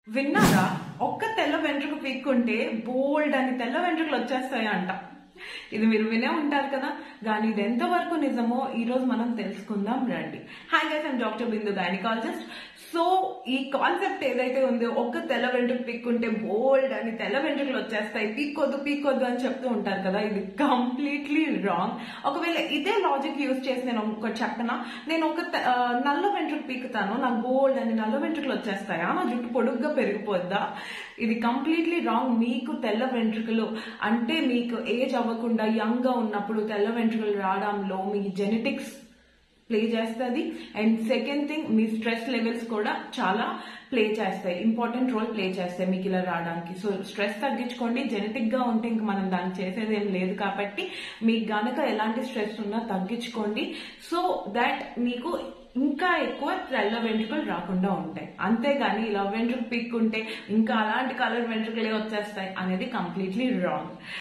విన్నారా? ఒక్క తెల్ల వెంట్రుక పీక్కుంటే బోల్డ్ అని తెల్ల వెంట్రుకలు వచ్చేస్తాయంట. ఇది మీరు వినే ఉంటారు కదా, కానీ ఇది ఎంతవరకు నిజమో ఈ రోజు మనం తెలుసుకుందాం రండి. Hi guys, I'm doctor Bindu, gynaecologist. So ఈ కాన్సెప్ట్ ఏదైతే ఉందో, ఒక్క తెల్ల వెంట్రుక పీక్కుంటే బోల్డ్ అని తెల్ల వెంట్రుకలు వచ్చేస్తాయి, పీక్కొద్దు అని చెప్తూ ఉంటారు కదా, ఇది కంప్లీట్లీ రాంగ్. ఒకవేళ ఇదే లాజిక్ యూజ్ చేసి నేను ఒకటి చెప్పనా, నేను ఒక నల్ల వెంట్రుక పీకుతాను, నాకు బోల్డ్ అని నల్ల వెంట్రుకలు వచ్చేస్తాయా, నా జుట్టు పొడుగ్గా పెరిగిపోద్దా? ఇది కంప్లీట్లీ రాంగ్. మీకు తెల్ల వెంట్రుకలు అంటే మీకు ఏజ్ అవ్వకుండా యంగ్ గా ఉన్నప్పుడు తెల్ల వెంట్రుకలు రావడంలో మీ జెనెటిక్స్ ప్లే చేస్తుంది. And second thing, me stress levels కూడా చాలా ప్లే చేస్తాయి, ఇంపార్టెంట్ రోల్ ప్లే చేస్తాయి మీకు ఇలా రావడానికి. సో స్ట్రెస్ తగ్గించుకోండి. జెనెటిక్ గా ఉంటే ఇంక మనం దాన్ని చేసేది ఏం లేదు కాబట్టి మీకు గనక ఎలాంటి స్ట్రెస్ ఉన్నా తగ్గించుకోండి, సో దాట్ మీకు ఇంకా ఎక్కువ తెల్ల వెంట్రుకలు రాకుండా ఉంటాయి. అంతేగాని ఇలా వెంట్రుక పీక్కుంటే ఇంకా అలాంటి కలర్ వెంట్రుకలే వచ్చేస్తాయి అనేది కంప్లీట్లీ రాంగ్.